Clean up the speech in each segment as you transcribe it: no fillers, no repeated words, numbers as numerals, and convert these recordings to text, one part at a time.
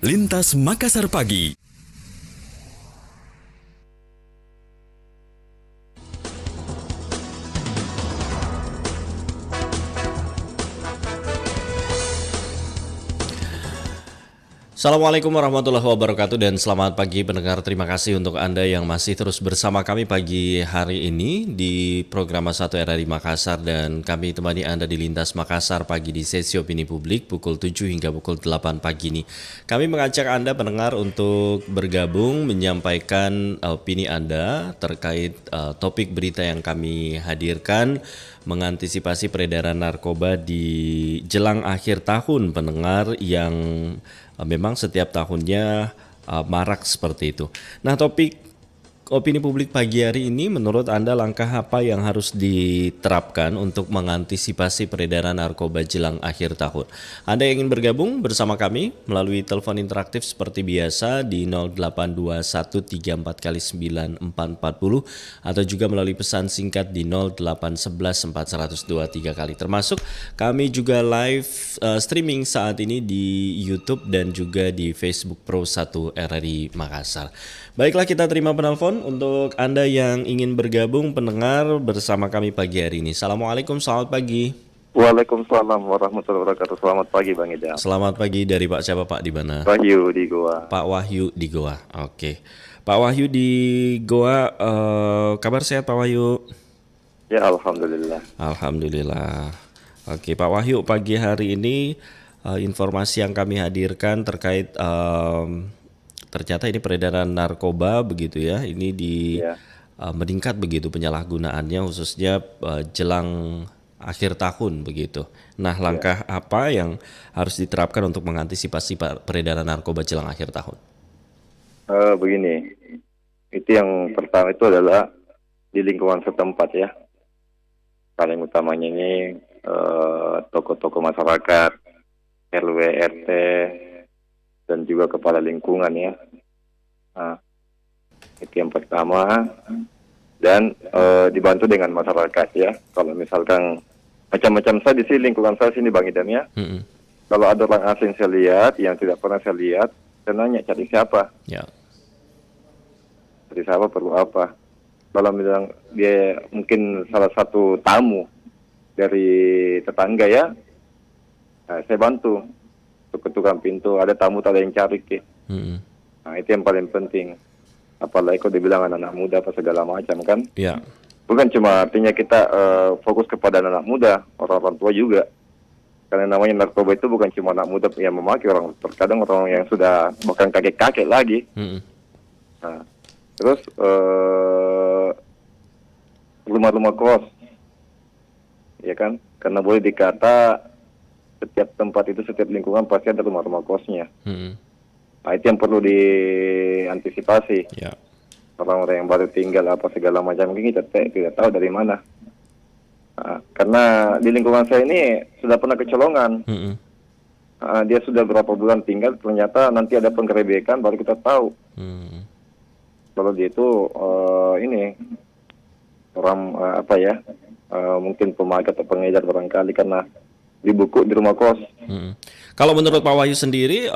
Lintas Makassar Pagi. Assalamualaikum warahmatullahi wabarakatuh dan selamat pagi pendengar. Terima kasih untuk Anda yang masih terus bersama kami pagi hari ini di program 1 RRI Makassar, dan kami temani Anda di Lintas Makassar Pagi di sesi opini publik pukul 7 hingga pukul 8 pagi ini. Kami mengajak Anda pendengar untuk bergabung menyampaikan opini Anda terkait topik berita yang kami hadirkan mengantisipasi peredaran narkoba di jelang akhir tahun pendengar yang memang setiap tahunnya marak seperti itu. Nah, topik opini publik pagi hari ini, menurut Anda langkah apa yang harus diterapkan untuk mengantisipasi peredaran narkoba jelang akhir tahun? Anda yang ingin bergabung bersama kami melalui telepon interaktif seperti biasa di 082134 9440 atau juga melalui pesan singkat di 0811 4123 kali. Termasuk kami juga live streaming saat ini di YouTube dan juga di Facebook Pro 1 RRI Makassar. Baiklah, kita terima penelpon untuk Anda yang ingin bergabung pendengar bersama kami pagi hari ini. Assalamualaikum, selamat pagi. Waalaikumsalam warahmatullahi wabarakatuh. Selamat pagi Bang Idam. Selamat pagi, dari Pak siapa Pak, di mana? Wahyu di Goa. Pak Wahyu di Goa, oke. Pak Wahyu di Goa, kabar sehat Pak Wahyu? Ya, alhamdulillah. Alhamdulillah. Oke, Pak Wahyu, pagi hari ini informasi yang kami hadirkan terkait ternyata ini peredaran narkoba begitu ya. Ini Ya. meningkat begitu penyalahgunaannya khususnya jelang akhir tahun begitu. Nah, langkah apa yang harus diterapkan untuk mengantisipasi peredaran narkoba jelang akhir tahun? Begini, itu yang pertama itu adalah di lingkungan setempat ya. Paling utamanya ini tokoh-tokoh masyarakat, RW, RT, dan juga kepala lingkungan ya. Nah, itu yang pertama. Dan dibantu dengan masyarakat ya. Kalau misalkan macam-macam saya di sini lingkungan saya sini Bang Idam ya. Kalau ada orang asing saya lihat, yang tidak pernah saya lihat, saya nanya cari siapa? Ya. Cari siapa perlu apa? Kalau bilang dia mungkin salah satu tamu dari tetangga ya, nah, saya bantu untuk tukang pintu. Ada tamu tak ada yang cari ke. Nah, itu yang paling penting. Apalagi kalau dibilang anak-anak muda apa segala macam kan. Ya. Bukan cuma artinya kita fokus kepada anak tua, orang-orang tua juga. Karena namanya narkoba itu bukan cuma anak muda yang memakai, orang terkadang orang yang sudah bahkan kakek-kakek lagi. Nah, terus rumah-rumah kos, ya kan? Karena boleh dikata setiap tempat itu, setiap lingkungan pasti ada rumah-rumah kosnya. Nah, itu yang perlu diantisipasi. Ya. Orang-orang yang baru tinggal apa segala macam mungkin kita tidak tahu dari mana. Nah, karena di lingkungan saya ini sudah pernah kecolongan. Dia sudah berapa bulan tinggal, ternyata nanti ada penggerebekan baru kita tahu. Kalau dia itu ini orang mungkin pemakai atau pengedar barangkali karena dibukuk di rumah kos. Kalau menurut Pak Wahyu sendiri,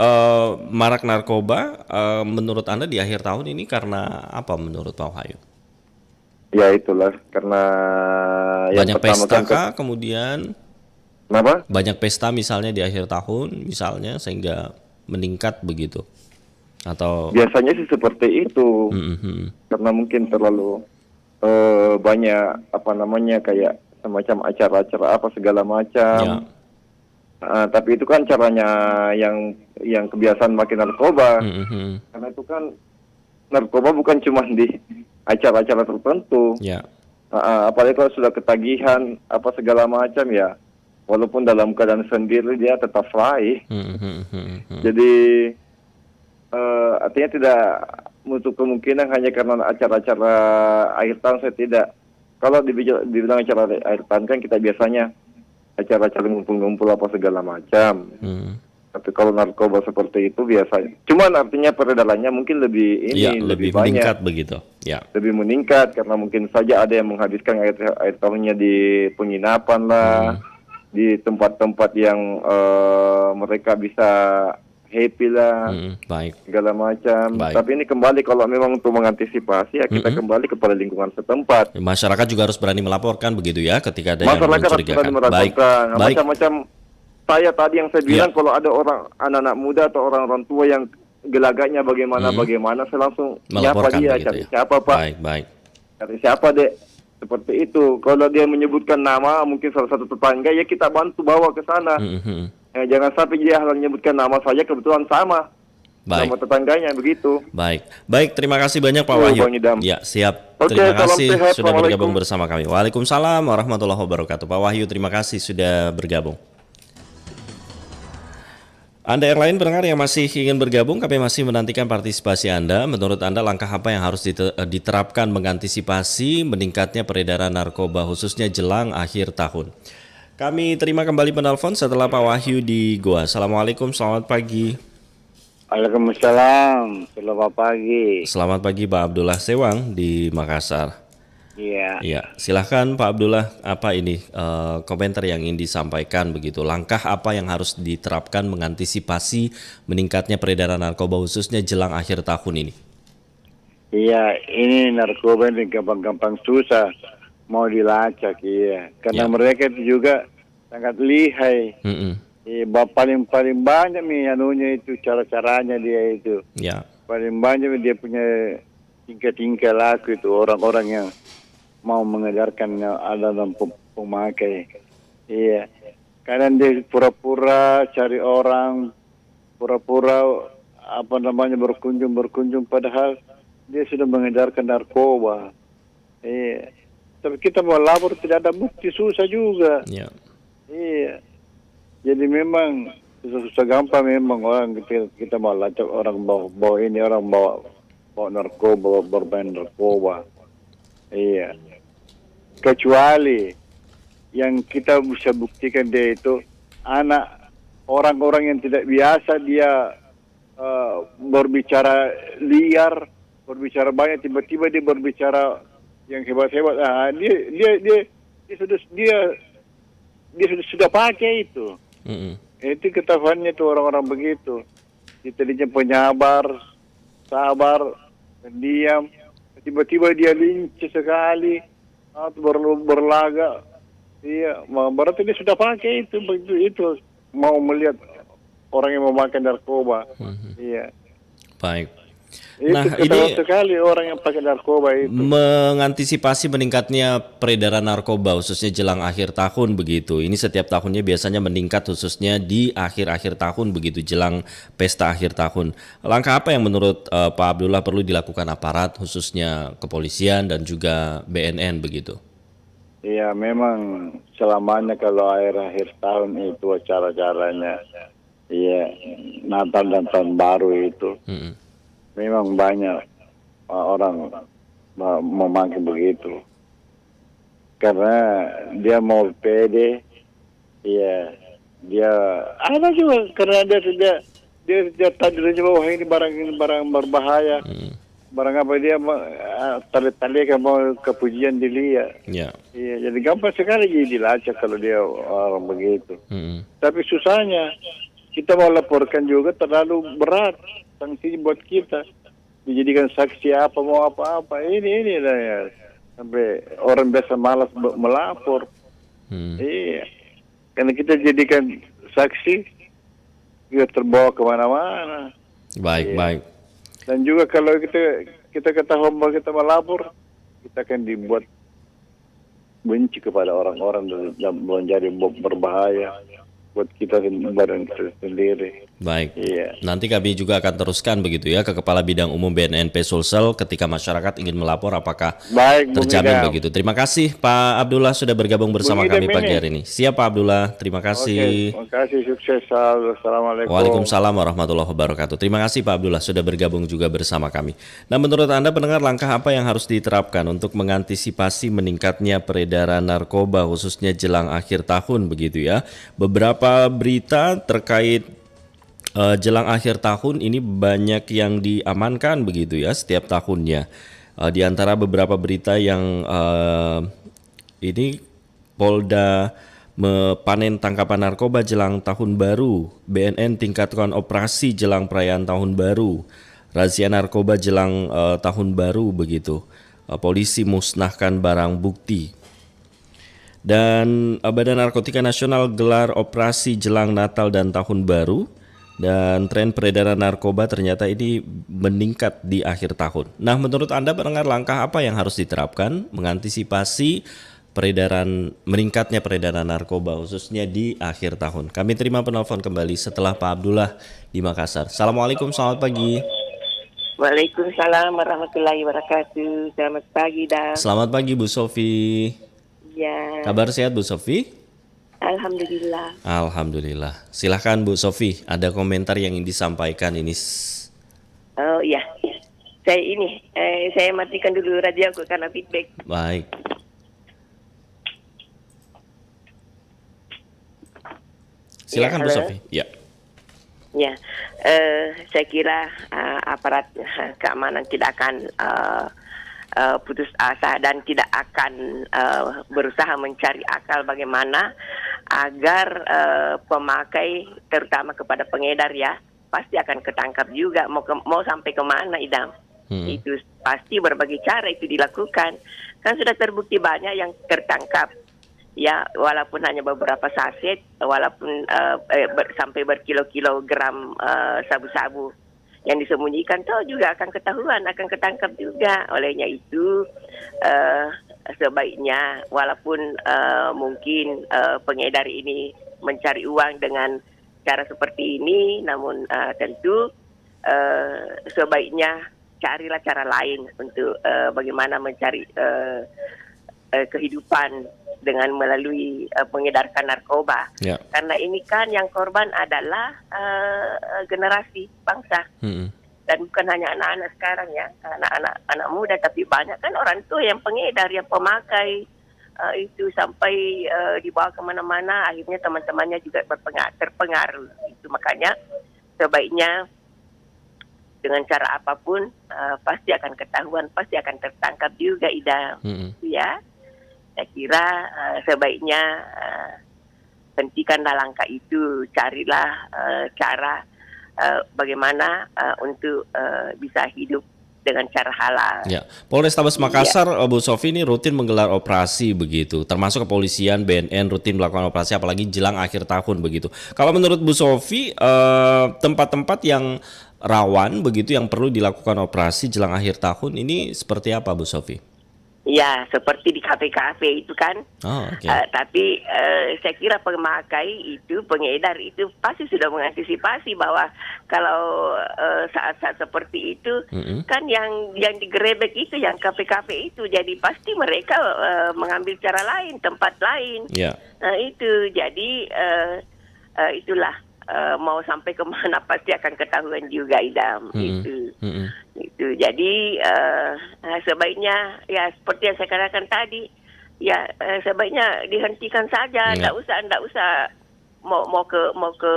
marak narkoba menurut Anda di akhir tahun ini karena apa menurut Pak Wahyu? Ya itulah, karena yang Banyak pertama pesta kan kah kemudian? Kenapa? Banyak pesta misalnya di akhir tahun misalnya sehingga meningkat begitu? Atau Biasanya sih seperti itu. Karena mungkin terlalu banyak kayak semacam acara-acara apa segala macam. Ya. Tapi itu kan caranya yang kebiasaan makin narkoba. Karena itu kan narkoba bukan cuma di acara-acara tertentu. Ya. Apalagi kalau sudah ketagihan apa segala macam ya, walaupun dalam keadaan sendiri dia tetap fly. Jadi artinya tidak menutup kemungkinan hanya karena acara-acara akhir tahun saya tidak. Kalau dibilang acara akhir tahun kan kita biasanya acara-acara ngumpul-ngumpul apa segala macam. Tapi kalau narkoba seperti itu biasanya. Cuman artinya peredarannya mungkin lebih lebih banyak. meningkat begitu. Ya. Lebih meningkat karena mungkin saja ada yang menghabiskan akhir tahunnya di penginapan lah, di tempat-tempat yang mereka bisa happy lah, Baik. segala macam. Baik. Tapi ini kembali kalau memang untuk mengantisipasi ya kita kembali kepada lingkungan setempat. Masyarakat juga harus berani melaporkan begitu ya ketika ada yang Masyarakat harus mencurigakan. berani melaporkan. Baik. Macam-macam. Saya tadi yang saya bilang kalau ada orang anak-anak muda atau orang-orang tua yang gelagaknya bagaimana saya langsung nyapa Melaporkan dia, begitu cari ya. siapa Pak, Baik. cari siapa Dek, seperti itu. Kalau dia menyebutkan nama mungkin salah satu tetangga ya kita bantu bawa ke sana. Jangan sampai dia hanya menyebutkan nama saja kebetulan sama Baik. nama tetangganya begitu. Baik, terima kasih banyak Pak Wahyu. Bang Idam. Ya, siap. Oke, Terima salam kasih sehat. sudah bergabung Assalamualaikum. bersama kami. Waalaikumsalam warahmatullahi wabarakatuh. Pak Wahyu, terima kasih sudah bergabung. Anda yang lain pendengar yang masih ingin bergabung, kami masih menantikan partisipasi Anda. Menurut Anda langkah apa yang harus diterapkan mengantisipasi meningkatnya peredaran narkoba khususnya jelang akhir tahun? Kami terima kembali penelpon setelah Pak Wahyu di Goa. Assalamualaikum, selamat pagi. Waalaikumsalam, selamat pagi. Selamat pagi Pak Abdullah Sewang di Makassar. Iya, Iya, silahkan Pak Abdullah, apa ini komentar yang ingin disampaikan begitu? Langkah apa yang harus diterapkan mengantisipasi meningkatnya peredaran narkoba khususnya jelang akhir tahun ini? iya, ini narkoba ini gampang-gampang susah mau dilacak, iya. Karena mereka itu juga sangat lihai. Paling banyak nih anunya itu cara-caranya dia itu. Ya. Paling banyak dia punya tingkah-tingkah laku itu orang-orang yang mau mengedarkan ada dalam pemakai. Iya. Kadang dia pura-pura cari orang, pura-pura berkunjung padahal dia sudah mengedarkan narkoba. Iya. Tapi kita mau lapor tidak ada bukti, susah juga. Ya. Iya. Jadi memang susah gampang memang orang kita mau lacak orang bawa ini, orang bawa narkoba, bermain narkoba. Iya. Kecuali yang kita bisa buktikan dia itu anak orang-orang yang tidak biasa, dia berbicara liar, berbicara banyak, tiba-tiba dia berbicara yang hebat-hebat. Dia sudah pakai itu. Itu ketahuannya tuh orang-orang begitu. Dia penyabar, sabar, pendiam. Tiba-tiba dia lincah sekali, atau berlaga. Iya, berarti dia sudah pakai itu mau melihat orang yang memakai narkoba. Iya. Baik. Nah, ini sekali orang yang pakai narkoba itu. Mengantisipasi meningkatnya peredaran narkoba khususnya jelang akhir tahun begitu. Ini setiap tahunnya biasanya meningkat khususnya di akhir-akhir tahun begitu, jelang pesta akhir tahun. Langkah apa yang menurut Pak Abdullah perlu dilakukan aparat khususnya kepolisian dan juga BNN begitu? Iya, memang selamanya kalau akhir tahun itu acara-acaranya, iya, Natal dan Tahun Baru itu, memang banyak orang memakai begitu. Karena dia mau pede, iya, dia ada juga karena dia tadi bahwa ini barang berbahaya. Barang apa dia tali-talikan mau kepujian dilihat. Ya. Iya, jadi gampang sekali jadi dilacak kalau dia orang begitu. Tapi susahnya kita mau laporkan juga terlalu berat sanksi buat kita. Dijadikan saksi apa mau apa-apa. Ini lah ya. Sampai orang biasa malas melapor. Iya. Karena kita jadikan saksi, kita terbawa kemana-mana. Baik, iya. Baik. Dan juga kalau kita ketahuan bahwa kita melapor, kita akan dibuat benci kepada orang-orang dan menjadi berbahaya buat kita badan kita sendiri. Baik. Iya. Nanti kami juga akan teruskan begitu ya ke Kepala Bidang Umum BNNP Sulsel ketika masyarakat ingin melapor apakah terjamin begitu. Terima kasih Pak Abdullah sudah bergabung bersama kami pagi hari ini. Siap Pak Abdullah, terima kasih. Terima kasih, sukses selalu. Assalamualaikum. Waalaikumsalam warahmatullahi wabarakatuh. Terima kasih Pak Abdullah sudah bergabung juga bersama kami. Nah, menurut Anda pendengar, langkah apa yang harus diterapkan untuk mengantisipasi meningkatnya peredaran narkoba khususnya jelang akhir tahun begitu ya? Beberapa berita terkait jelang akhir tahun ini banyak yang diamankan begitu ya setiap tahunnya. Di antara beberapa berita yang ini Polda panen tangkapan narkoba jelang tahun baru, BNN tingkatkan operasi jelang perayaan tahun baru, razia narkoba jelang tahun baru begitu. Polisi musnahkan barang bukti. Dan Badan Narkotika Nasional gelar operasi jelang Natal dan Tahun Baru, dan tren peredaran narkoba ternyata ini meningkat di akhir tahun. Nah, menurut Anda pendengar, langkah apa yang harus diterapkan mengantisipasi meningkatnya peredaran narkoba khususnya di akhir tahun? Kami terima penelpon kembali setelah Pak Abdullah di Makassar. Assalamualaikum, selamat pagi. Waalaikumsalam warahmatullahi wabarakatuh. Selamat pagi, Dan. Selamat pagi Bu Sofi. Ya. Kabar sehat Bu Sofi? Alhamdulillah. Alhamdulillah. Silahkan Bu Sofi, ada komentar yang ingin disampaikan ini. Oh iya, saya matikan dulu radio aku karena feedback. Baik. Silakan Bu Sofi. Ya. Ya, saya kira aparat keamanan tidak akan putus asa dan tidak akan berusaha mencari akal bagaimana agar pemakai, terutama kepada pengedar ya, pasti akan ketangkap juga. Mau sampai kemana, Idam? Itu pasti berbagai cara itu dilakukan. Kan sudah terbukti banyak yang tertangkap. Ya, walaupun hanya beberapa saset, walaupun sampai berkilo-kilogram sabu-sabu yang disembunyikan, tahu juga akan ketahuan, akan ketangkap juga. Olehnya itu sebaiknya walaupun mungkin pengedar ini mencari uang dengan cara seperti ini, namun tentu sebaiknya carilah cara lain untuk bagaimana mencari kehidupan dengan melalui mengedarkan narkoba. Ya. Karena ini kan yang korban adalah generasi bangsa. Dan bukan hanya anak-anak sekarang ya, anak muda, tapi banyak kan orang tua yang pengedar, yang pemakai itu sampai dibawa kemana-mana, akhirnya teman-temannya juga terpengaruh. Itu makanya sebaiknya dengan cara apapun pasti akan ketahuan, pasti akan tertangkap juga, Ida. Ya, saya kira sebaiknya hentikanlah langkah itu, carilah cara bagaimana untuk bisa hidup dengan cara halal. Ya, Polrestabes Makassar, Bu Sofi ini rutin menggelar operasi begitu, termasuk kepolisian, BNN rutin melakukan operasi, apalagi jelang akhir tahun begitu. Kalau menurut Bu Sofi, tempat-tempat yang rawan begitu yang perlu dilakukan operasi jelang akhir tahun ini seperti apa, Bu Sofi? Ya, seperti di kafe-kafe itu kan. Oh, okay. Tapi saya kira pemakai itu, pengedar itu pasti sudah mengantisipasi bahwa kalau saat-saat seperti itu kan yang digerebek itu, yang kafe-kafe itu, jadi pasti mereka mengambil cara lain, tempat lain. Yeah. Itu jadi itulah. Mau sampai kemana pasti akan ketahuan juga, Idam. Itu jadi sebaiknya ya seperti yang saya katakan tadi, ya sebaiknya dihentikan saja, nggak usah mau ke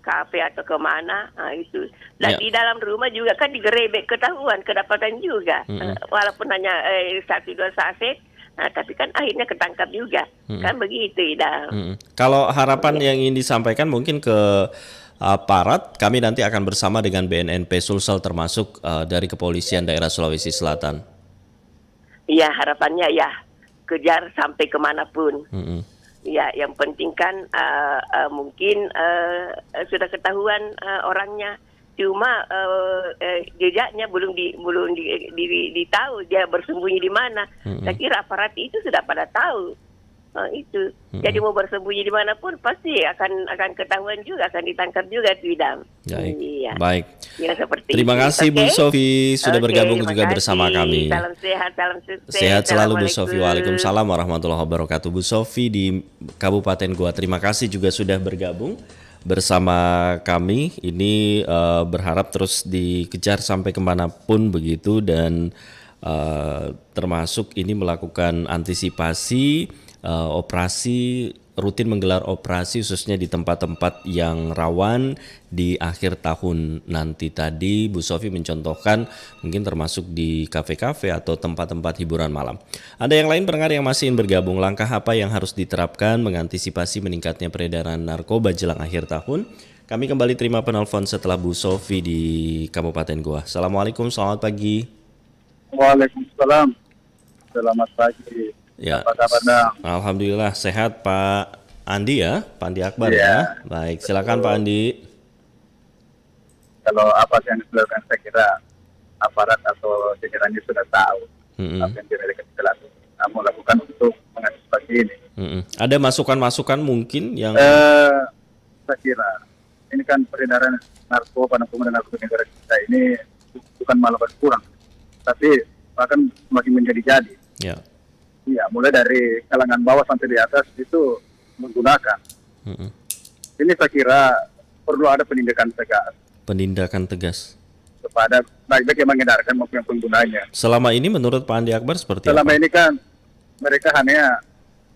kafe atau kemana, itu. Dan di dalam rumah juga kan digerebek, ketahuan, kedapatan juga, walaupun hanya 1-2 saset. Tapi kan akhirnya ketangkap juga, kan begitu, Ida. Kalau harapan yang ingin disampaikan mungkin ke aparat, kami nanti akan bersama dengan BNNP Sulsel termasuk dari Kepolisian Daerah Sulawesi Selatan. Iya, harapannya ya kejar sampai kemanapun. Ya, yang penting kan mungkin sudah ketahuan orangnya. Cuma jejaknya belum ditahu dia bersembunyi di mana. Saya kira aparat itu sudah pada tahu itu. Jadi mau bersembunyi di mana pun pasti akan ketahuan juga, akan ditangkap juga, Tidam. Iya. Baik. Ya, seperti terima kasih Bu Sofi sudah bergabung juga bersama kami. Salam sehat, salam sukses. Sehat selalu Bu Sofi. Waalaikumsalam warahmatullahi wabarakatuh. Bu Sofi di Kabupaten Goa, terima kasih juga sudah bergabung bersama kami. Ini berharap terus dikejar sampai kemanapun begitu, dan termasuk ini melakukan antisipasi operasi, rutin menggelar operasi khususnya di tempat-tempat yang rawan di akhir tahun nanti. Tadi Bu Sofi mencontohkan mungkin termasuk di kafe-kafe atau tempat-tempat hiburan malam. Ada yang lain pendengar yang masih ingin bergabung, langkah apa yang harus diterapkan mengantisipasi meningkatnya peredaran narkoba jelang akhir tahun? Kami kembali terima penelpon setelah Bu Sofi di Kabupaten Goa. Assalamualaikum, selamat pagi. Waalaikumsalam, selamat pagi. Ya, apa kabar? Alhamdulillah sehat Pak Andi ya, Pak Andi Akbar ya. Baik, silakan Pak Andi. Kalau apa yang dilakukan, saya kira aparat atau jajarannya sudah tahu apa yang kamu lakukan untuk mengantisipasi ini. Ada masukan-masukan mungkin yang saya kira ini kan peredaran narkoba dan penggunaan narkoba negara kita ini bukan malah berkurang, tapi bahkan semakin menjadi-jadi. Ya. Iya, mulai dari kalangan bawah sampai di atas itu menggunakan. Ini saya kira perlu ada penindakan tegas. Penindakan tegas kepada baik yang mengedarkan maupun yang penggunanya. Selama ini menurut Pak Andi Akbar seperti apa? Selama ini kan mereka hanya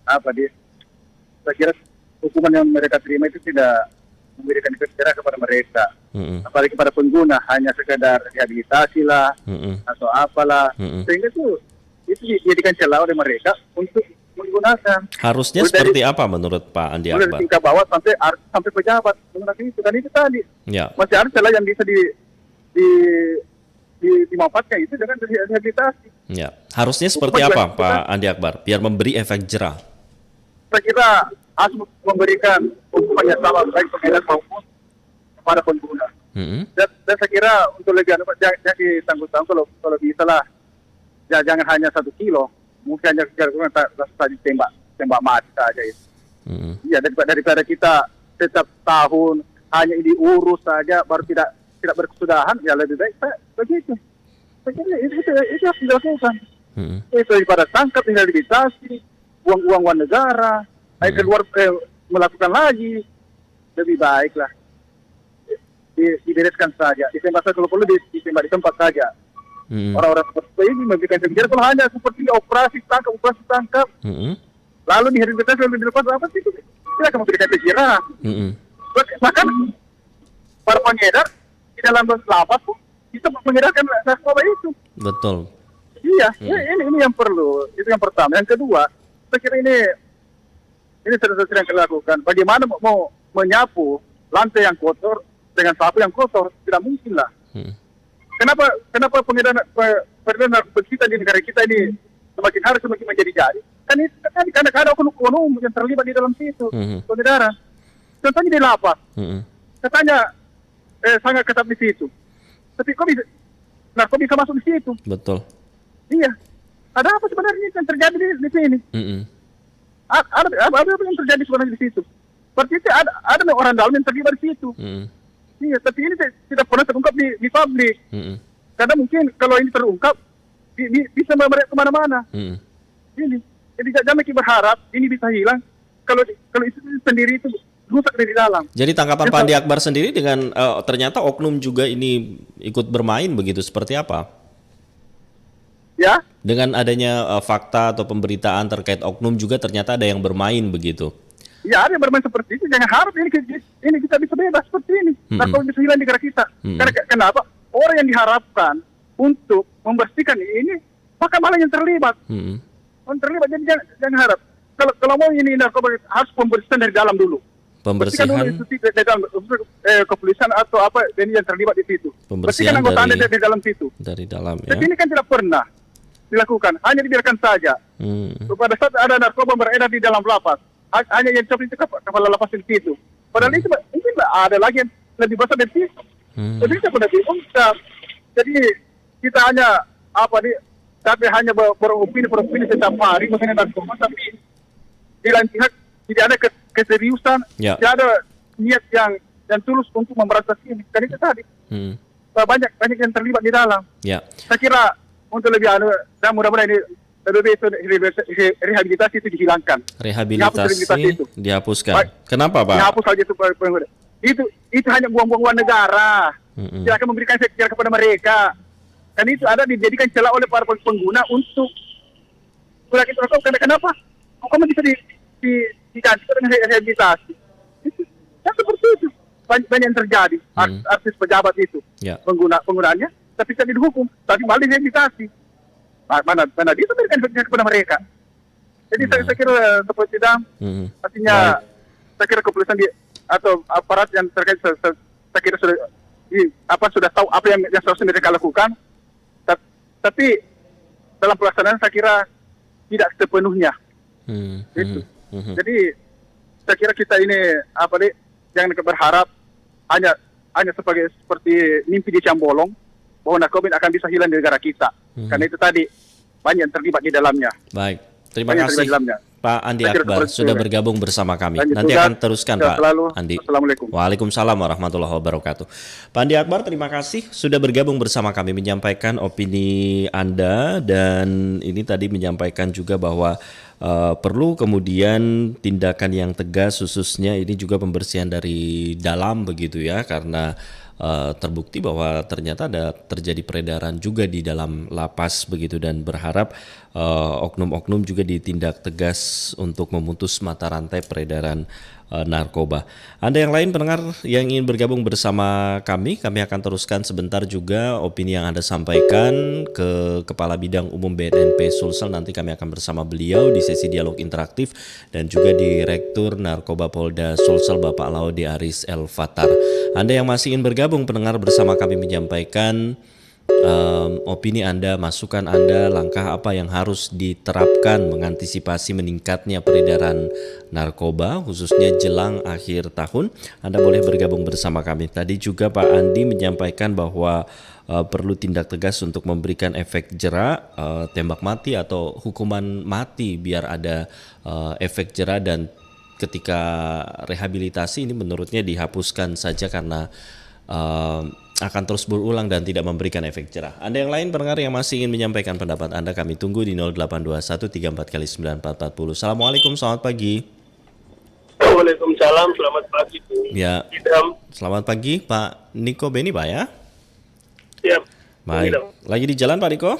saya kira hukuman yang mereka terima itu tidak memberikan efek jerah kepada mereka. Apalagi kepada pengguna hanya sekedar rehabilitasi lah atau apalah. Sehingga itu dijadikan celah oleh mereka untuk menggunakan. Harusnya seperti apa menurut Pak Andi Akbar? Dari tingkat bawah sampai pejabat menggunakan itu, dan itu tadi masih ada celah yang bisa dimanfaatkan itu dengan rehabilitasi. Ya, harusnya seperti apa Pak Andi Akbar biar memberi efek jerah? Saya kira harus memberikan hukuman yang sama baik pengedar maupun kepada pengguna. Dan saya kira untuk lebih jangan ditanggung-tanggung kalau bisa lah. Jangan hanya 1 kilo, mungkin hanya saja tembak mati saja itu. Ya, daripada kita setiap tahun hanya diurus saja baru tidak berkesudahan, ya lebih baik begitu. Itu harus dilakukan. Itu daripada tangkap, inhabilitasi, uang negara, keluar melakukan lagi, lebih baiklah dibereskan saja. Ditembak saja kalau perlu ditembak di tempat saja. Orang-orang seperti ini memberikan kebijakan kalau hanya seperti operasi tangkap. Lalu dihentikan lalu dilepas apa sih itu? Kita akan memberikan pikiran. Bahkan para pengedar di dalam lapas pun kita mengedarkan narkoba itu. Betul. Iya, ini yang perlu. Itu yang pertama. Yang kedua, saya kira ini sering kita lakukan. Bagaimana mau menyapu lantai yang kotor dengan sapu yang kotor? Tidak mungkin lah. Kenapa pengedar narkoba kita di negara kita ini semakin hari semakin menjadi-jadi? Kan karena ada oknum yang terlibat di dalam situ, pengedaran. Contohnya di lapas, katanya sangat ketat di situ. Tapi kok narkoba bisa masuk di situ? Betul. Iya. Ada apa sebenarnya yang terjadi di sini? Ada apa yang terjadi sebenarnya di situ? Berarti ada orang dalam yang terlibat di situ. Iya, tapi ini tidak pernah terungkap di publik. Karena mungkin kalau ini terungkap, bisa merebak kemana-mana. Ini. Jadi jangan kita berharap ini bisa hilang kalau itu sendiri itu rusak dari dalam. Jadi tanggapan Pak Andi Akbar sendiri dengan ternyata oknum juga ini ikut bermain begitu, seperti apa? Ya? Dengan adanya fakta atau pemberitaan terkait oknum juga ternyata ada yang bermain begitu. Ya, ada yang bermain seperti itu. Jangan harap ini kita bisa bebas seperti ini. Narkoba bisa hilang di negara kita. Karena kenapa? Orang yang diharapkan untuk membersihkan ini, maka malah yang terlibat. Terlibat, jadi jangan harap. Kalau mau ini narkoba harus pembersihan dari dalam dulu. Pembersihan dulu itu dari dalam kepolisian atau apa ini yang terlibat di situ. Pembersihan anggota Anda dari dalam situ. Dari dalam ya. Jadi ini kan tidak pernah dilakukan, hanya dibiarkan saja. Pada saat ada narkoba beredar di dalam lapas, hanya yang seperti itu kepala lapas di situ. Padahal itu mungkin ada lagi yang lebih besar dari situ. Jadi kita pernah diungkap. Jadi kita hanya tapi hanya beropini setiap hari mengenai narkoba, tapi di lain pihak tidak ada keseriusan, tidak ada niat yang tulus untuk memberantas ini. Kan itu tadi banyak yang terlibat di dalam. Saya kira untuk lebih dan mudah-mudahan ini rehabilitasi itu dihilangkan. Rehabilitasi dihapuskan. Kenapa Pak? Dihapus saja itu hanya buang-buang uang negara. Tidak akan memberikan sekitar kepada mereka. Kan itu ada dijadikan celah oleh para pengguna untuk kurang itu. Kenapa? Kok bisa diganti dengan rehabilitasi? Kan seperti itu. Banyak yang terjadi. Artis pejabat itu penggunaannya, tapi tidak dihukum, tapi malah rehabilitasi. Mana dia memberikan sekitar kepada mereka? Jadi saya kira seperti itu. Artinya saya kira kepolisian atau aparat yang terkait saya kira sudah tahu apa yang seharusnya mereka lakukan. Tapi dalam pelaksanaan saya kira tidak sepenuhnya. Jadi saya kira kita ini jangan berharap hanya seperti mimpi di siang bolong bahwa narkoba akan bisa hilang di negara kita. Karena itu tadi banyak yang terlibat di dalamnya. Baik, terima kasih Pak Andi Akbar sudah bergabung bersama kami. Nanti akan teruskan Pak Andi. Assalamualaikum. Waalaikumsalam warahmatullahi wabarakatuh. Pak Andi Akbar, terima kasih sudah bergabung bersama kami menyampaikan opini Anda, dan ini tadi menyampaikan juga bahwa perlu kemudian tindakan yang tegas, khususnya ini juga pembersihan dari dalam begitu ya, karena terbukti bahwa ternyata ada terjadi peredaran juga di dalam lapas begitu, dan berharap oknum-oknum juga ditindak tegas untuk memutus mata rantai peredaran narkoba. Anda yang lain pendengar yang ingin bergabung bersama kami akan teruskan sebentar juga opini yang Anda sampaikan ke Kepala Bidang Umum BNNP Sulsel. Nanti kami akan bersama beliau di sesi dialog interaktif, dan juga Direktur Narkoba Polda Sulsel Bapak Laude Aris El Fatar. Anda yang masih ingin bergabung pendengar bersama kami menyampaikan opini Anda, masukan Anda, langkah apa yang harus diterapkan mengantisipasi meningkatnya peredaran narkoba khususnya jelang akhir tahun. Anda boleh bergabung bersama kami. Tadi juga Pak Andi menyampaikan bahwa perlu tindak tegas untuk memberikan efek jera, tembak mati atau hukuman mati biar ada efek jera, dan ketika rehabilitasi ini menurutnya dihapuskan saja karena akan terus berulang dan tidak memberikan efek jera. Anda yang lain pendengar yang masih ingin menyampaikan pendapat Anda, kami tunggu di 0821 34 kali 9440. Assalamualaikum, selamat pagi. Waalaikumsalam, selamat pagi. Ya, selamat pagi Pak Niko Beni Pak ya. Siap. Baik, lagi di jalan Pak Niko?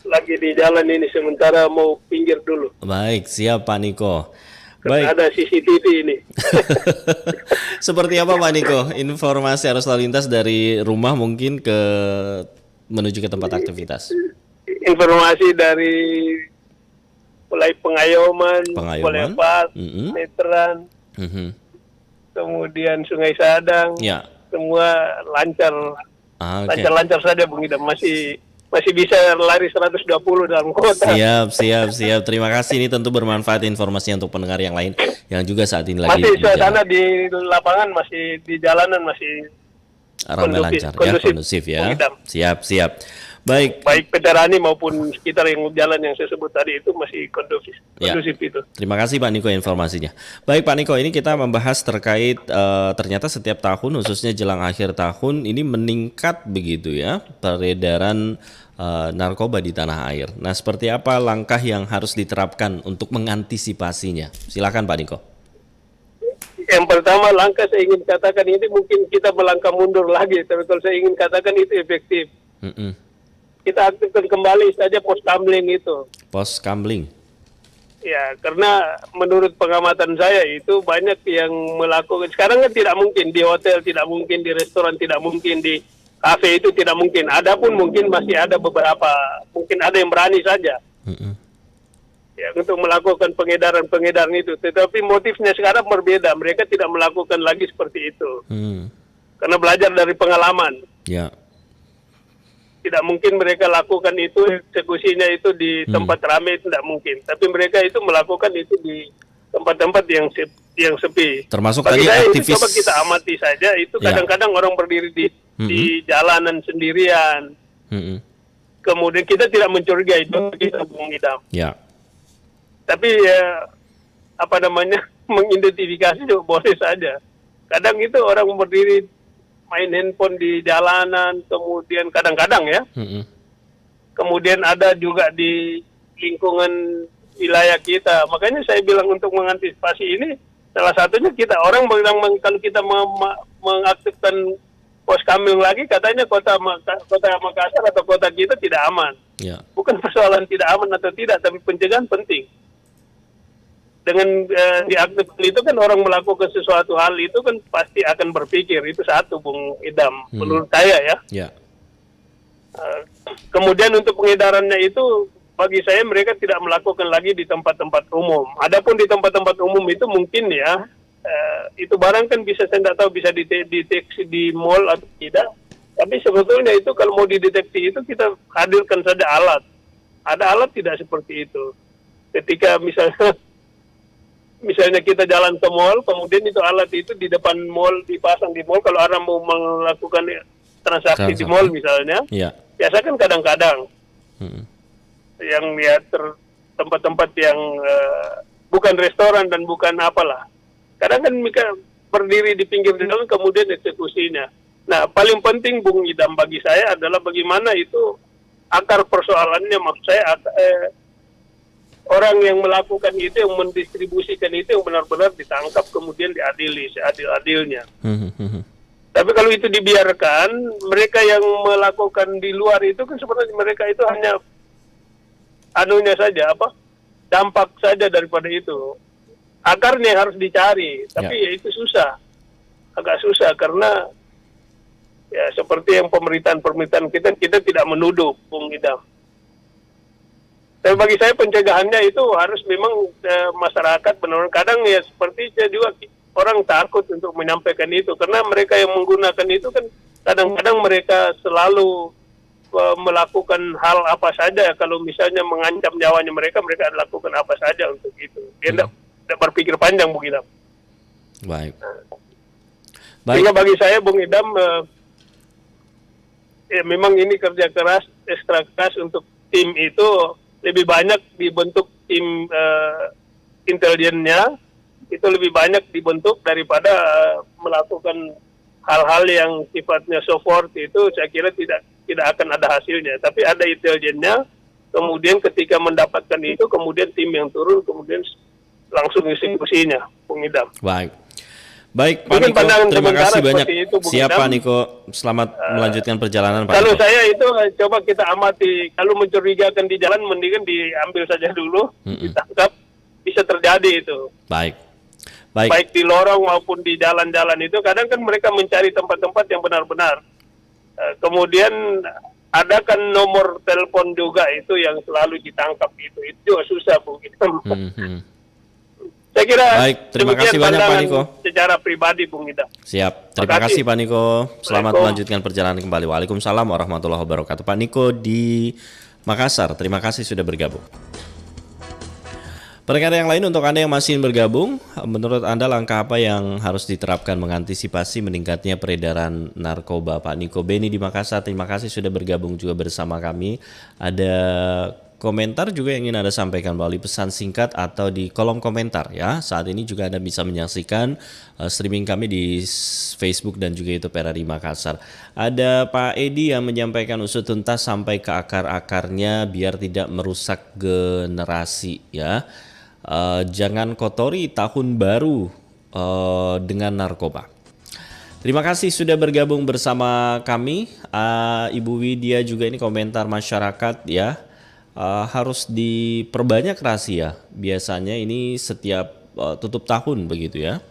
Lagi di jalan ini, sementara mau pinggir dulu. Baik, siap Pak Niko. Baik. Ada CCTV ini. Seperti apa Pak Niko informasi arus lalu lintas dari rumah mungkin menuju ke tempat aktivitas? Informasi dari mulai Pengayoman, Boulevard, Meteran, kemudian Sungai Sadang, semua lancar. Lancar-lancar saja Bung Idam, masih bisa lari 120 dalam kota. Siap. Terima kasih, ini tentu bermanfaat informasi untuk pendengar yang lain yang juga saat ini lagi masih suasana di lapangan, masih di jalanan masih ramai lancar ya, kondusif ya. Siap. Baik veterani maupun sekitar yang jalan yang saya sebut tadi itu masih kondusif itu. Terima kasih Pak Niko informasinya. Baik Pak Niko, ini kita membahas terkait ternyata setiap tahun khususnya jelang akhir tahun ini meningkat begitu ya peredaran narkoba di tanah air. Nah, seperti apa langkah yang harus diterapkan untuk mengantisipasinya? Silakan Pak Niko. Yang pertama, langkah saya ingin katakan ini mungkin kita melangkah mundur lagi, tapi kalau saya ingin katakan itu efektif. Kita aktifkan kembali saja pos kamling itu. Pos kamling? Ya, karena menurut pengamatan saya itu banyak yang melakukan. Sekarang kan tidak mungkin di hotel, tidak mungkin di restoran, tidak mungkin di kafe, itu tidak mungkin. Adapun mungkin masih ada beberapa, mungkin ada yang berani saja. Ya, untuk melakukan pengedaran itu. Tetapi motifnya sekarang berbeda. Mereka tidak melakukan lagi seperti itu. Karena belajar dari pengalaman. Ya. Tidak mungkin mereka lakukan itu, eksekusinya itu di tempat ramai, tidak mungkin. Tapi mereka itu melakukan itu di tempat-tempat yang sepi. Termasuk bagi tadi saya aktivis. Itu coba kita amati saja. Itu kadang-kadang orang berdiri di jalanan sendirian. Kemudian kita tidak mencurigai itu, kita Bung Idam. Ya. Tapi mengidentifikasi juga boleh saja. Kadang itu orang berdiri main handphone di jalanan, kemudian kadang-kadang ya. Kemudian ada juga di lingkungan wilayah kita. Makanya saya bilang untuk mengantisipasi ini, salah satunya kita orang bilang kalau kita mengaktifkan pos kamling lagi, katanya kota Makassar atau kota kita tidak aman. Ya. Bukan persoalan tidak aman atau tidak, tapi pencegahan penting. Dengan diaktifkan itu kan orang melakukan sesuatu hal itu kan pasti akan berpikir, itu satu Bung Idam menurut saya ya. Kemudian untuk pengedarannya itu bagi saya mereka tidak melakukan lagi di tempat-tempat umum. Adapun di tempat-tempat umum itu mungkin ya itu barang kan bisa, saya tidak tahu bisa dideteksi di mall atau tidak. Tapi sebetulnya itu kalau mau dideteksi itu kita hadirkan saja alat. Ada alat tidak seperti itu. Ketika misalnya kita jalan ke mall, kemudian itu alat itu di depan mall, dipasang di mall, kalau orang mau melakukan transaksi di mall misalnya, biasa kan kadang-kadang yang tempat-tempat yang bukan restoran dan bukan apalah, kadang kan mereka berdiri di pinggir jalan kemudian eksekusinya. Nah, paling penting Bung Idam bagi saya adalah bagaimana itu akar persoalannya, maksud saya orang yang melakukan itu, yang mendistribusikan itu, yang benar-benar ditangkap kemudian diadili seadil-adilnya. Tapi kalau itu dibiarkan, mereka yang melakukan di luar itu kan sebenarnya mereka itu hanya dampak saja daripada itu. Akarnya harus dicari, tapi ya itu susah, agak susah karena ya seperti yang pemerintahan kita tidak menuduh Bung Idam. Tapi bagi saya pencegahannya itu harus memang masyarakat benar. Kadang ya seperti saya juga orang takut untuk menyampaikan itu karena mereka yang menggunakan itu kan kadang-kadang mereka selalu melakukan hal apa saja. Kalau misalnya mengancam nyawanya mereka lakukan apa saja untuk itu. Dia tidak berpikir panjang Bung Idam. Baik. Sehingga bagi saya Bung Idam ya memang ini kerja keras, ekstra keras untuk tim itu lebih banyak dibentuk tim intelijennya, itu lebih banyak dibentuk daripada melakukan hal-hal yang sifatnya support itu saya kira tidak akan ada hasilnya. Tapi ada intelijennya, kemudian ketika mendapatkan itu, kemudian tim yang turun, kemudian langsung eksekusinya, Bung Idam. Baik, Pak Mungkin Niko, terima kasih banyak. Itu, Siap Pak Niko, selamat melanjutkan perjalanan Pak Kalau Niko. saya itu coba kita amati, kalau mencurigakan di jalan mendingan diambil saja dulu, ditangkap, bisa terjadi itu. Baik di lorong maupun di jalan-jalan itu, kadang kan mereka mencari tempat-tempat yang benar-benar. Kemudian ada kan nomor telepon juga itu yang selalu ditangkap itu juga susah Bu. Saya kira baik, terima kasih banyak Pak Niko. Secara pribadi Bung Ida. Siap, terima kasih Pak Niko. Selamat melanjutkan perjalanan kembali. Waalaikumsalam warahmatullahi wabarakatuh. Pak Niko di Makassar, terima kasih sudah bergabung. Pendengar yang lain, untuk Anda yang masih bergabung, menurut Anda langkah apa yang harus diterapkan mengantisipasi meningkatnya peredaran narkoba? Pak Niko Beni di Makassar, terima kasih sudah bergabung juga bersama kami. Ada komentar juga yang ingin Anda sampaikan melalui pesan singkat atau di kolom komentar ya. Saat ini juga Anda bisa menyaksikan streaming kami di Facebook dan juga YouTube RRI Makassar. Ada Pak Edi yang menyampaikan usut tuntas sampai ke akar-akarnya biar tidak merusak generasi ya. Jangan kotori tahun baru dengan narkoba. Terima kasih sudah bergabung bersama kami. Ibu Widya juga ini komentar masyarakat ya. Harus diperbanyak rahasia. Biasanya ini setiap tutup tahun begitu ya.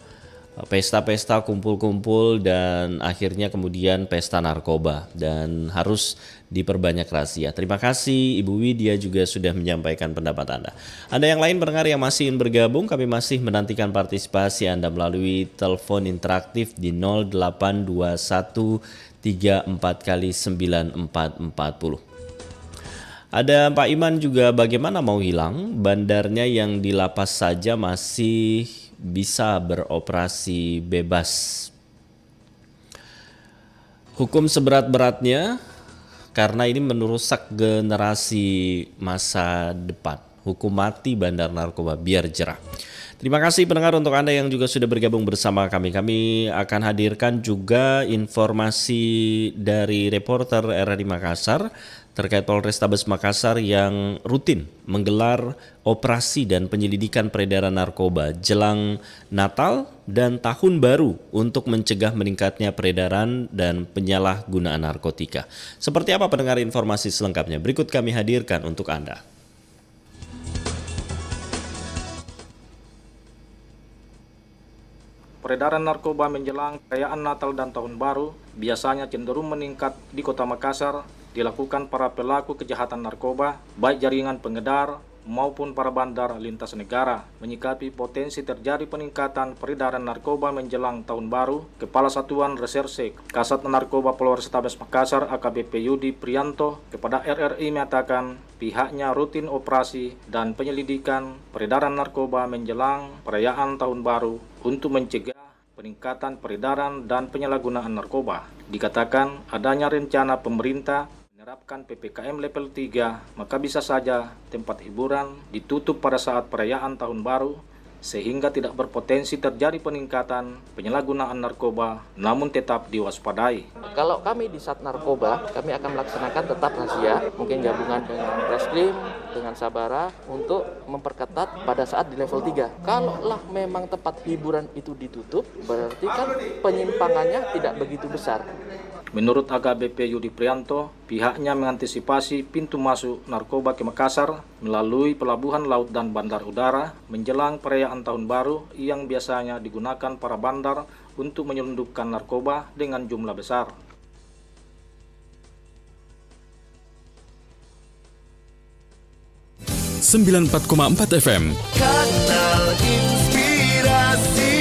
Pesta-pesta, kumpul-kumpul dan akhirnya kemudian pesta narkoba dan harus diperbanyak rahasia. Terima kasih Ibu Widya juga sudah menyampaikan pendapat Anda. Anda yang lain pendengar yang masih ingin bergabung, kami masih menantikan partisipasi Anda melalui telepon interaktif di 0821 34 kali 9440. Ada Pak Iman juga, bagaimana mau hilang? Bandarnya yang di lapas saja masih bisa beroperasi bebas. Hukum seberat-beratnya karena ini merusak generasi masa depan. Hukum mati bandar narkoba, biar jerah. Terima kasih pendengar untuk Anda yang juga sudah bergabung bersama kami. Kami akan hadirkan juga informasi dari reporter RRI Makassar terkait Polrestabes Makassar yang rutin menggelar operasi dan penyelidikan peredaran narkoba jelang Natal dan Tahun Baru untuk mencegah meningkatnya peredaran dan penyalahgunaan narkotika. Seperti apa pendengar informasi selengkapnya? Berikut kami hadirkan untuk Anda. Peredaran narkoba menjelang perayaan Natal dan Tahun Baru biasanya cenderung meningkat di Kota Makassar, dilakukan para pelaku kejahatan narkoba, baik jaringan pengedar maupun para bandar lintas negara. Menyikapi potensi terjadi peningkatan peredaran narkoba menjelang Tahun Baru, Kepala Satuan Reserse Kasat Narkoba Polrestabes Makassar AKBP Yudi Prianto kepada RRI menyatakan pihaknya rutin operasi dan penyelidikan peredaran narkoba menjelang perayaan Tahun Baru untuk mencegah peningkatan peredaran dan penyalahgunaan narkoba. Dikatakan adanya rencana pemerintah menerapkan PPKM level 3, maka bisa saja tempat hiburan ditutup pada saat perayaan Tahun Baru sehingga tidak berpotensi terjadi peningkatan penyalahgunaan narkoba, namun tetap diwaspadai. Kalau kami di Sat Narkoba, kami akan melaksanakan tetap razia, mungkin gabungan dengan Reskrim, dengan Sabara, untuk memperketat pada saat di level 3. Kalaulah memang tempat hiburan itu ditutup, berarti kan penyimpangannya tidak begitu besar. Menurut AKBP Yudi Prianto, pihaknya mengantisipasi pintu masuk narkoba ke Makassar melalui pelabuhan laut dan bandar udara menjelang perayaan Tahun Baru yang biasanya digunakan para bandar untuk menyelundupkan narkoba dengan jumlah besar. (94,4 FM) Kanal Inspirasi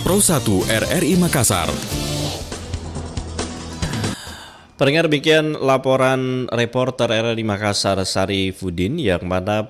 Pro 1 RRI Makassar. Pendengar, demikian laporan reporter RRI Makassar Sarifudin yang mana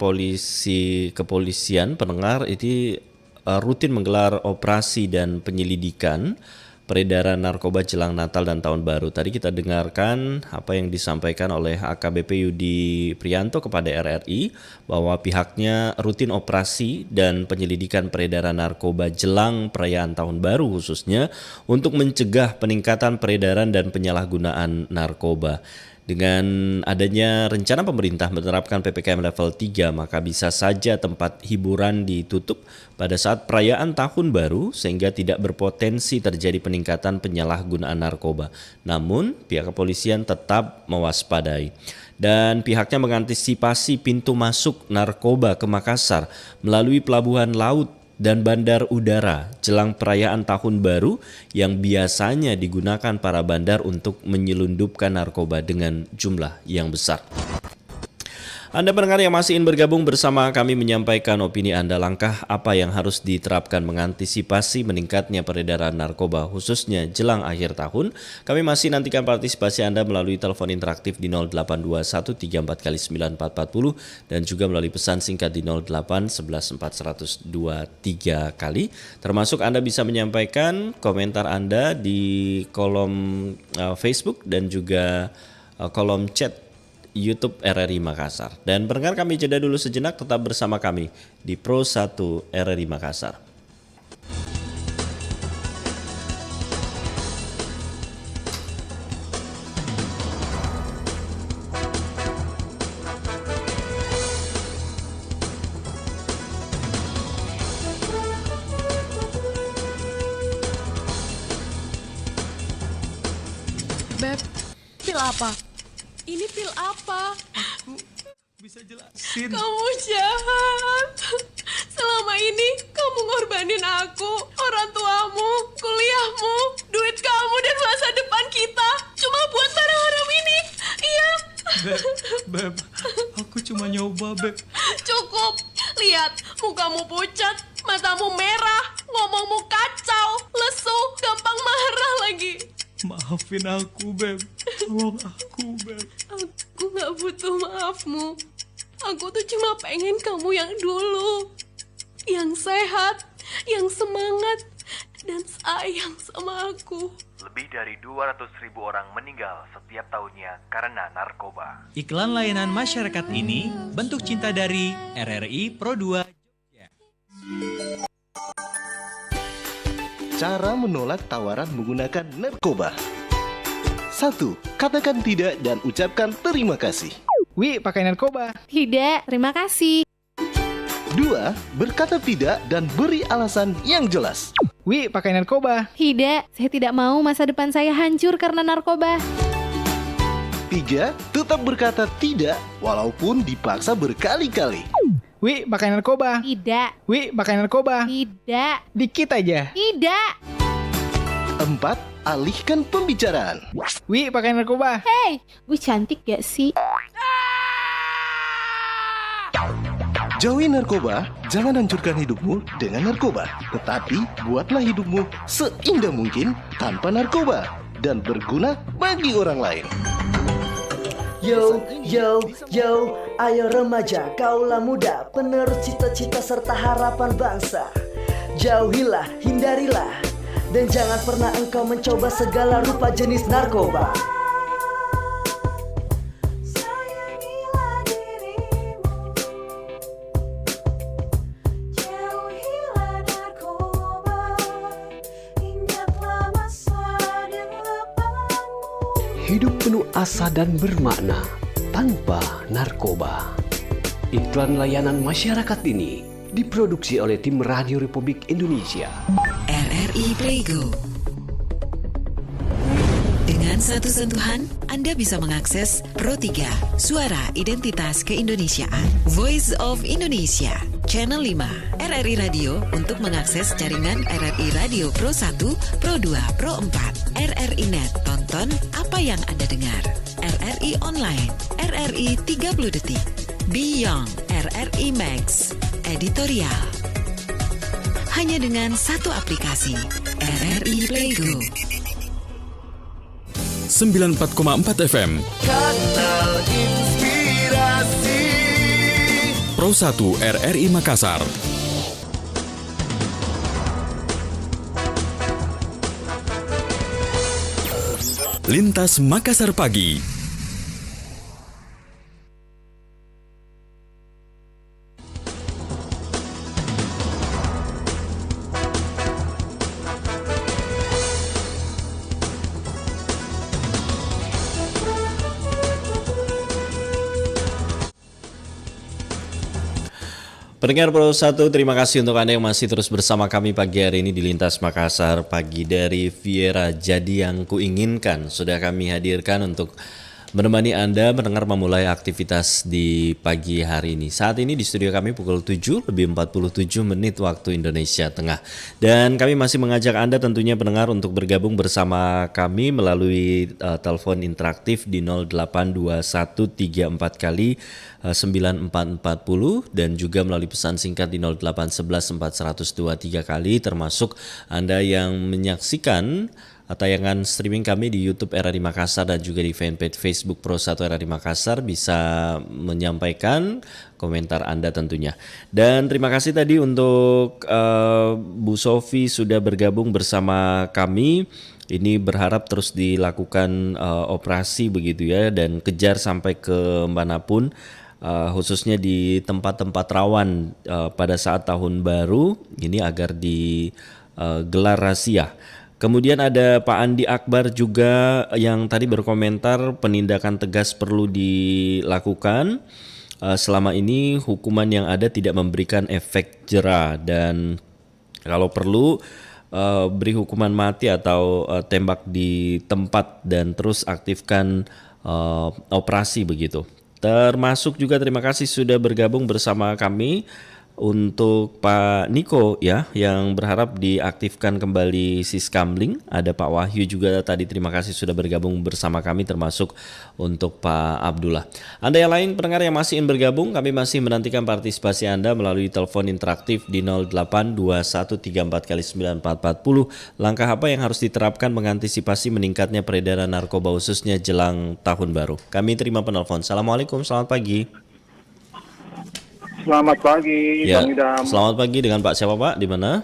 kepolisian pendengar ini rutin menggelar operasi dan penyelidikan peredaran narkoba jelang Natal dan Tahun Baru. Tadi kita dengarkan apa yang disampaikan oleh AKBP Yudi Prianto kepada RRI bahwa pihaknya rutin operasi dan penyelidikan peredaran narkoba jelang perayaan Tahun Baru khususnya untuk mencegah peningkatan peredaran dan penyalahgunaan narkoba. Dengan adanya rencana pemerintah menerapkan PPKM level 3, maka bisa saja tempat hiburan ditutup pada saat perayaan Tahun Baru sehingga tidak berpotensi terjadi peningkatan penyalahgunaan narkoba. Namun, pihak kepolisian tetap mewaspadai. Dan pihaknya mengantisipasi pintu masuk narkoba ke Makassar melalui pelabuhan laut dan bandar udara jelang perayaan Tahun Baru yang biasanya digunakan para bandar untuk menyelundupkan narkoba dengan jumlah yang besar. Anda pendengar yang masih ingin bergabung bersama kami menyampaikan opini Anda, langkah apa yang harus diterapkan mengantisipasi meningkatnya peredaran narkoba khususnya jelang akhir tahun. Kami masih nantikan partisipasi Anda melalui telepon interaktif di 0821 34 kali 9440 dan juga melalui pesan singkat di 08 11 400 23 kali. Termasuk Anda bisa menyampaikan komentar Anda di kolom Facebook dan juga kolom chat YouTube RRI Makassar. Dan pendengar, kami jeda dulu sejenak, tetap bersama kami di Pro 1 RRI Makassar. Beb, pil apa? Ini pil apa? Aku bisa jelasin. Kamu jahat. Selama ini kamu ngorbanin aku, orang tuamu, kuliahmu, duit kamu dan masa depan kita cuma buat barang haram ini. Iya. Beb, aku cuma nyoba, Beb. Cukup. Lihat, mukamu pucat, matamu merah, ngomongmu kacau, lesu, gampang marah lagi. Maafin aku, Beb. Tolong aku, Beb. Aku gak butuh maafmu. Aku tuh cuma pengen kamu yang dulu. Yang sehat, yang semangat, dan sayang sama aku. Lebih dari 200.000 orang meninggal setiap tahunnya karena narkoba. Iklan layanan masyarakat ini bentuk cinta dari RRI Pro 2 Jogja. Cara menolak tawaran menggunakan narkoba. 1. Katakan tidak dan ucapkan terima kasih. Wi, pakai narkoba. Tidak, terima kasih. 2. Berkata tidak dan beri alasan yang jelas. Wi, pakai narkoba. Tidak, saya tidak mau masa depan saya hancur karena narkoba. 3. Tetap berkata tidak walaupun dipaksa berkali-kali. Wi, pakai narkoba. Tidak. Wi, pakai narkoba. Tidak. Dikit aja. Tidak. 4. Alihkan pembicaraan. Wi, pakai narkoba. Hei, gue cantik gak sih? Jauhi narkoba, jangan hancurkan hidupmu dengan narkoba. Tetapi buatlah hidupmu seindah mungkin tanpa narkoba dan berguna bagi orang lain. Yo, yo, yo, ayo remaja, kaulah muda, penerus cita-cita serta harapan bangsa. Jauhilah, hindarilah, dan jangan pernah engkau mencoba segala rupa jenis narkoba. Hidup penuh asa dan bermakna tanpa narkoba. Iklan layanan masyarakat ini diproduksi oleh tim Radio Republik Indonesia. RRI Playgo. Dengan satu sentuhan, Anda bisa mengakses Pro 3, Suara Identitas Keindonesiaan, Voice of Indonesia, Channel 5, RRI Radio untuk mengakses jaringan RRI Radio Pro 1, Pro 2, Pro 4, RRI Net, tonton apa yang Anda dengar, RRI Online, RRI 30 Detik, Beyond, RRI Max, Editorial. Hanya dengan satu aplikasi, RRI Playgo. 94,4 FM Kanal Inspirasi Pro 1 RRI Makassar. Lintas Makassar Pagi. Pendengar Pro 1, terima kasih untuk Anda yang masih terus bersama kami pagi hari ini di Lintas Makassar Pagi dari Viera. Jadi yang kuinginkan sudah kami hadirkan untuk menemani Anda mendengar memulai aktivitas di pagi hari ini. Saat ini di studio kami pukul 7 lebih 47 menit waktu Indonesia Tengah. Dan kami masih mengajak Anda tentunya pendengar untuk bergabung bersama kami melalui telepon interaktif di 082134 kali 9440 dan juga melalui pesan singkat di 0811 4123 kali, termasuk Anda yang menyaksikan tayangan streaming kami di YouTube RRI Makassar dan juga di fanpage Facebook Pro 1 RRI Makassar bisa menyampaikan komentar Anda tentunya. Dan terima kasih tadi untuk Bu Sofi sudah bergabung bersama kami. Ini berharap terus dilakukan operasi begitu ya, dan kejar sampai ke manapun, khususnya di tempat-tempat rawan pada saat tahun baru ini agar digelar razia. Kemudian ada Pak Andi Akbar juga yang tadi berkomentar penindakan tegas perlu dilakukan. Selama ini hukuman yang ada tidak memberikan efek jera dan kalau perlu beri hukuman mati atau tembak di tempat dan terus aktifkan operasi begitu. Termasuk juga terima kasih sudah bergabung bersama kami untuk Pak Niko ya, yang berharap diaktifkan kembali Siskamling. Ada Pak Wahyu juga tadi, terima kasih sudah bergabung bersama kami, termasuk untuk Pak Abdullah. Anda yang lain pendengar yang masih ingin bergabung, kami masih menantikan partisipasi Anda melalui telepon interaktif di 082134 kali 9440. Langkah apa yang harus diterapkan mengantisipasi meningkatnya peredaran narkoba khususnya jelang tahun baru? Kami terima penelpon. Assalamualaikum, selamat pagi. Selamat pagi, Ya, Bang Idam. selamat pagi dengan Pak siapa Pak? Di mana?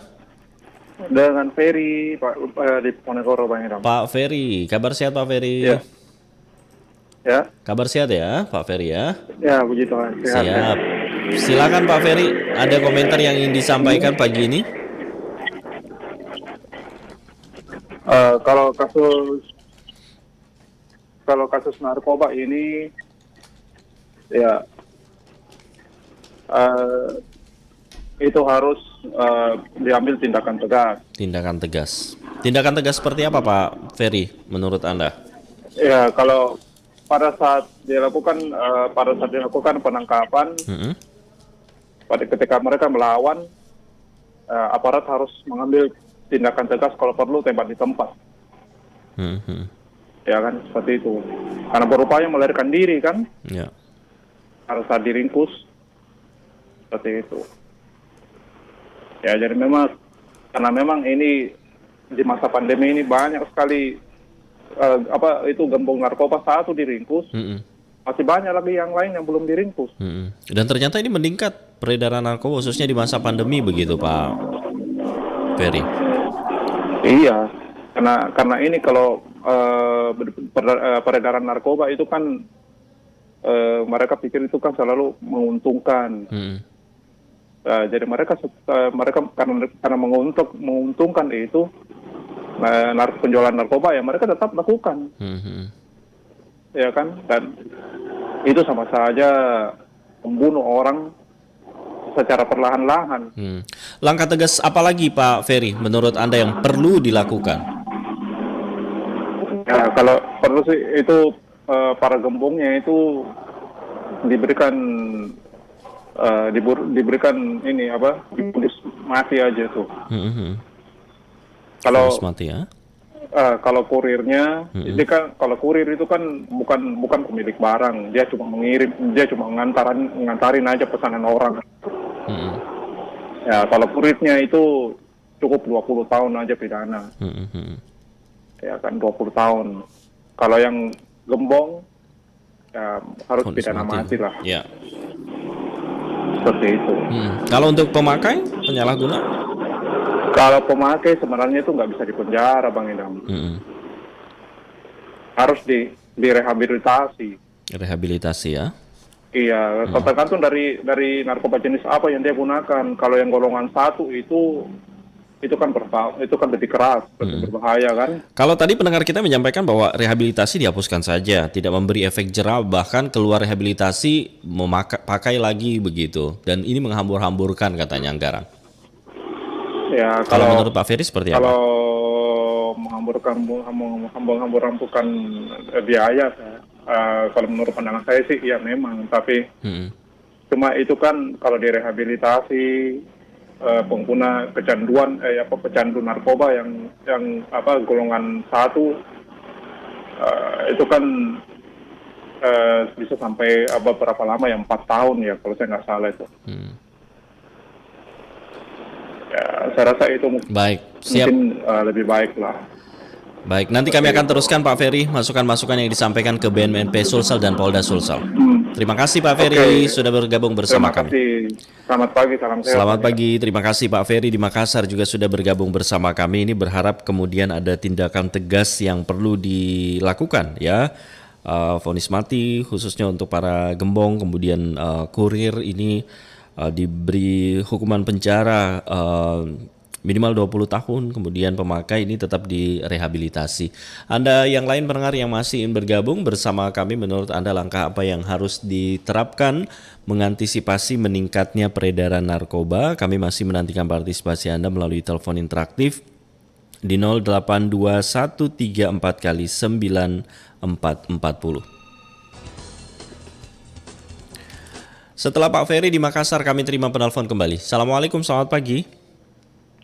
Dengan Ferry, Pak, di Ponegoro, Bang Idam. Pak Ferry, kabar sehat Pak Ferry? Ya. Ya. Kabar sehat ya Pak Ferry ya? Ya, puji Tuhan. Sehat. Siap. Silakan Pak Ferry, ada komentar yang ingin disampaikan pagi ini? Kalau kasus narkoba ini, ya itu harus diambil tindakan tegas. Tindakan tegas. Tindakan tegas seperti apa Pak Ferry menurut Anda? Ya, kalau pada saat dilakukan penangkapan, ketika mereka melawan, aparat harus mengambil tindakan tegas, kalau perlu tembak di tempat. Ya kan, seperti itu. Karena berupaya melarikan diri kan, Ya. harus diringkus. Seperti itu. Ya, jadi karena memang ini di masa pandemi ini banyak sekali gembong narkoba satu diringkus, masih banyak lagi yang lain yang belum diringkus. Dan ternyata ini meningkat peredaran narkoba khususnya di masa pandemi begitu Pak Ferry. Iya, karena ini kalau peredaran narkoba itu kan mereka pikir itu kan selalu menguntungkan. Jadi mereka karena menguntungkan itu penjualan narkoba, ya mereka tetap lakukan, ya kan, dan itu sama saja membunuh orang secara perlahan-lahan. Langkah tegas apa lagi Pak Ferry menurut Anda yang perlu dilakukan? Ya, kalau perlu sih itu para gembongnya itu diberikan ini diputus mati aja tuh. Kalau mati ya? Kalau kurirnya, jadi kan kalau kurir itu kan bukan pemilik barang, dia cuma ngantarin aja pesanan orang. Ya, kalau kurirnya itu cukup 20 tahun aja pidana. Ya kan, 20 tahun. Kalau yang gembong ya harus pidana mati lah. Ya. Seperti itu. Kalau untuk pemakai, penyalahguna? Kalau pemakai sebenarnya itu nggak bisa dipenjara, Bang Idam. harus direhabilitasi. Rehabilitasi ya. Iya, tergantung dari narkoba jenis apa yang dia gunakan. Kalau yang golongan 1 itu kan lebih keras, lebih berbahaya kan. Kalau tadi pendengar kita menyampaikan bahwa rehabilitasi dihapuskan saja, tidak memberi efek jera, bahkan keluar rehabilitasi pakai lagi begitu, dan ini menghambur-hamburkan katanya anggaran. Ya, kalau menurut Pak Ferry seperti apa? Kalau menghambur-hamburkan biaya, kalau menurut pandangan saya sih ya memang, tapi cuma itu kan kalau direhabilitasi pengguna kecanduan pecandu narkoba yang golongan 1 itu kan bisa sampai berapa lama ya, 4 tahun ya kalau saya nggak salah itu. Ya, saya rasa itu baik, siap. Mungkin lebih baik lah. Baik, nanti kami akan teruskan Pak Ferry masukan-masukan yang disampaikan ke BNMP Sulsel dan Polda Sulsel. Terima kasih Pak Ferry sudah bergabung bersama kami. Selamat pagi, salam sehat. Selamat pagi, terima kasih Pak Ferry di Makassar juga sudah bergabung bersama kami. Ini berharap kemudian ada tindakan tegas yang perlu dilakukan ya. Vonis mati khususnya untuk para gembong, kemudian kurir ini diberi hukuman penjara minimal 20 tahun, kemudian pemakai ini tetap direhabilitasi. Anda yang lain pendengar yang masih ingin bergabung bersama kami, menurut Anda langkah apa yang harus diterapkan mengantisipasi meningkatnya peredaran narkoba? Kami masih menantikan partisipasi Anda melalui telepon interaktif di 082134 kali 9440. Setelah Pak Ferry di Makassar, kami terima penelpon kembali. Assalamualaikum, selamat pagi.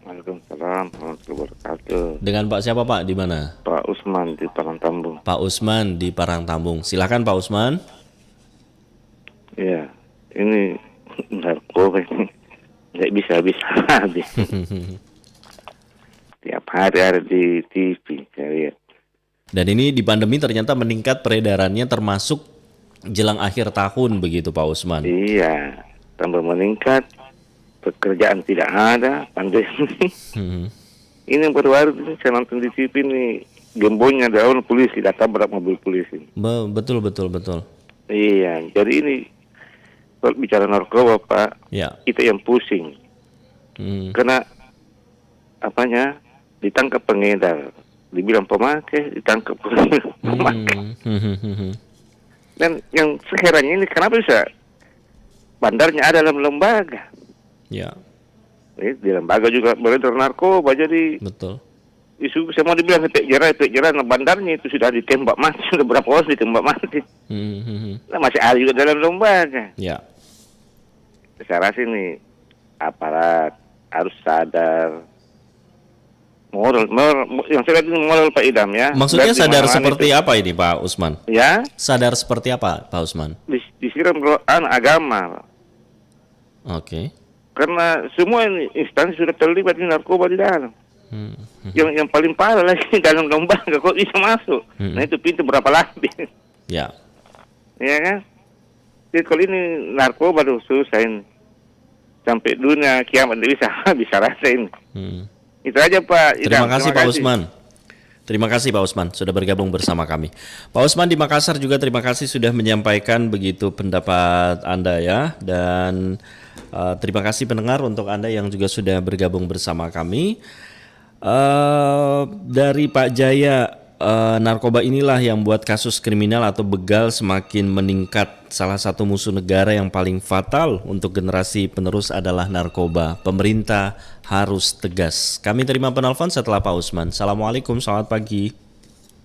Waalaikumsalam warahmatullahi wabarakatuh. Dengan Pak siapa Pak? Di mana? Pak Usman di Parangtambung. Pak Usman di Parangtambung. Silakan Pak Usman. Iya, ini narkoba ini nggak bisa habis. Tiap hari ada di TV saya lihat. Dan ini di pandemi ternyata meningkat peredarannya, termasuk jelang akhir tahun begitu Pak Usman. Iya, tambah meningkat. Pekerjaan tidak ada, pandemi. Ini yang baru-baru ini saya nonton di TV ini, gembongnya daun polisi, datang berat mobil polisi. Betul. Iya, jadi ini kalau bicara narkoba Pak, ya. Kita yang pusing. Karena apanya ditangkap pengedar, dibilang pemakai, ditangkap pemakai. Dan yang seherannya ini kenapa bisa bandarnya ada dalam lembaga? Ya. Di lembaga juga beredar narkoba, jadi betul. Isu saya mau dibilang efek jerah, nah bandarnya itu sudah ditembak mati, sudah berapa orang ditembak mati. Nah, masih ada juga dalam lembaga. Ya. Saya rasa ini aparat harus sadar. Moral yang saya lihat ini moral Pak Idam ya. Maksudnya sadar seperti apa ini Pak Usman? Ya. Sadar seperti apa Pak Usman? Disiram agama. Oke. Karena semua instansi sudah terlibat di narkoba di dalam. Yang paling parah lagi dalam lembaga kok bisa masuk. Nah itu pintu berapa lapis. Ya. Iya kan? Jadi kalau ini narkoba tuh susah ini. Sampai dunia kiamat bisa rasain. Itu aja Pak. Terima kasih Pak Usman. Terima kasih Pak Usman sudah bergabung bersama kami. Pak Usman di Makassar juga terima kasih sudah menyampaikan begitu pendapat Anda ya. Dan terima kasih pendengar untuk Anda yang juga sudah bergabung bersama kami. Dari Pak Jaya, narkoba inilah yang buat kasus kriminal atau begal semakin meningkat. Salah satu musuh negara yang paling fatal untuk generasi penerus adalah narkoba. Pemerintah harus tegas. Kami terima penelpon setelah Pak Usman. Assalamualaikum, selamat pagi.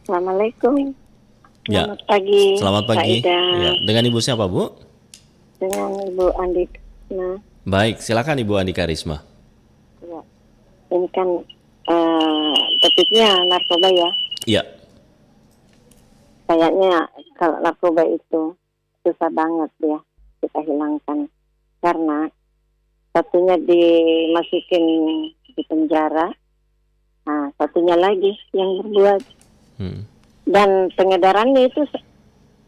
Assalamualaikum. Ya. Selamat pagi. Selamat pagi. Pak Ida. Ya. Dengan Ibu siapa Bu? Dengan Ibu Andi. Baik, silakan Ibu Andi Karisma. Ya. Ini kan topiknya narkoba ya. Iya. Kayaknya kalau narkoba itu susah banget ya kita hilangkan, karena satunya dimasukin di penjara, nah satunya lagi yang berbuat, dan pengedarannya itu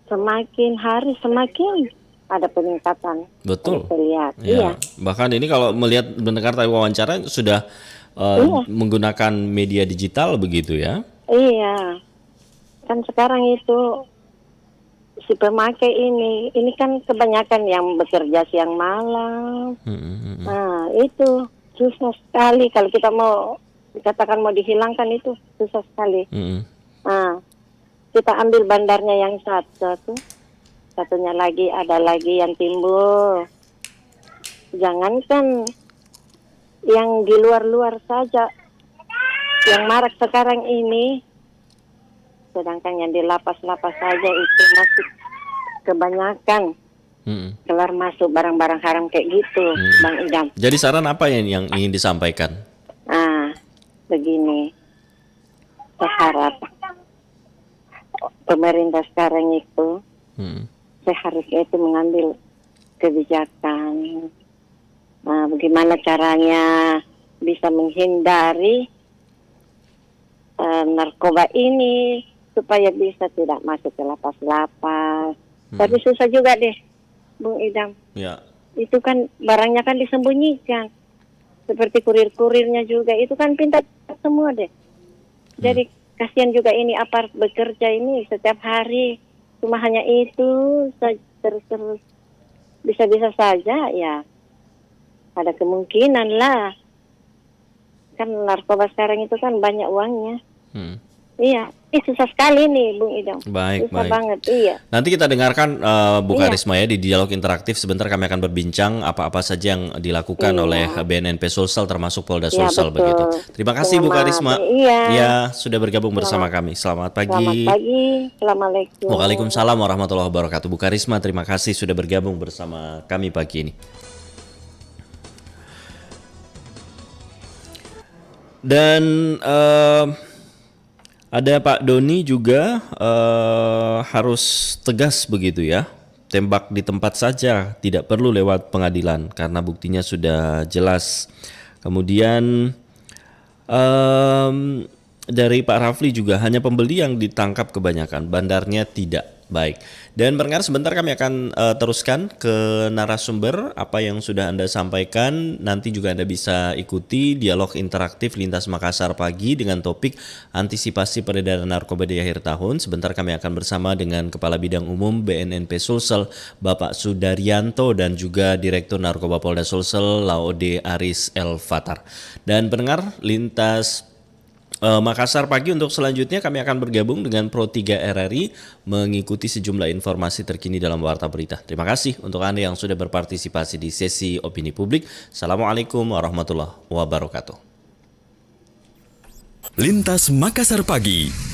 semakin hari semakin ada peningkatan. Betul. Terlihat. Ya. Iya. Bahkan ini kalau melihat mendengar tadi wawancara sudah menggunakan media digital begitu ya? Iya. kan sekarang itu si pemakai ini kan kebanyakan yang bekerja siang malam. Nah, itu susah sekali kalau kita mau dikatakan mau dihilangkan, itu susah sekali. Nah, kita ambil bandarnya yang satu, satunya lagi ada lagi yang timbul. Jangankan yang di luar-luar saja yang marak sekarang ini, sedangkan yang di lapas-lapas saja itu masih kebanyakan keluar masuk barang-barang haram kayak gitu, Bang Idam. Jadi saran apa yang ingin disampaikan? Begini, saya harap pemerintah sekarang itu seharusnya itu mengambil kebijakan. Bagaimana caranya bisa menghindari narkoba ini supaya bisa tidak masuk ke lapas-lapas. Tapi susah juga deh, Bung Idam. Ya. Itu kan barangnya kan disembunyikan. Seperti kurir-kurirnya juga itu kan pintar semua deh. Jadi kasihan juga ini aparat bekerja ini setiap hari cuma hanya itu terus bisa-bisa saja ya. Ada kemungkinan lah. Kan narkoba sekarang itu kan banyak uangnya. Iya, susah sekali nih Bung Idam. Baik, susah baik. banget, iya. Nanti kita dengarkan Bu Iya. Karisma ya di dialog interaktif. Sebentar kami akan berbincang apa-apa saja yang dilakukan oleh BNNP Sulsel termasuk Polda Iya, Sulsel betul. begitu. Terima kasih Bu Karisma. Iya. Ya, sudah bergabung bersama kami. Selamat pagi. Selamat pagi. Assalamualaikum. Waalaikumsalam warahmatullahi wabarakatuh. Bu Karisma, terima kasih sudah bergabung bersama kami pagi ini. Dan ada Pak Doni juga harus tegas begitu ya. Tembak di tempat saja, tidak perlu lewat pengadilan karena buktinya sudah jelas. Kemudian dari Pak Rafli juga hanya pembeli yang ditangkap kebanyakan, bandarnya tidak. Baik, dan pendengar sebentar kami akan teruskan ke narasumber apa yang sudah Anda sampaikan. Nanti juga Anda bisa ikuti dialog interaktif Lintas Makassar pagi dengan topik antisipasi peredaran narkoba di akhir tahun. Sebentar kami akan bersama dengan Kepala Bidang Umum BNNP Sulsel Bapak Sudaryanto dan juga Direktur Narkoba Polda Sulsel Laode Aris El Fatar. Dan pendengar Lintas Makassar pagi untuk selanjutnya kami akan bergabung dengan Pro 3 RRI mengikuti sejumlah informasi terkini dalam Warta Berita. Terima kasih untuk Anda yang sudah berpartisipasi di sesi opini publik. Assalamualaikum warahmatullahi wabarakatuh. Lintas Makassar pagi.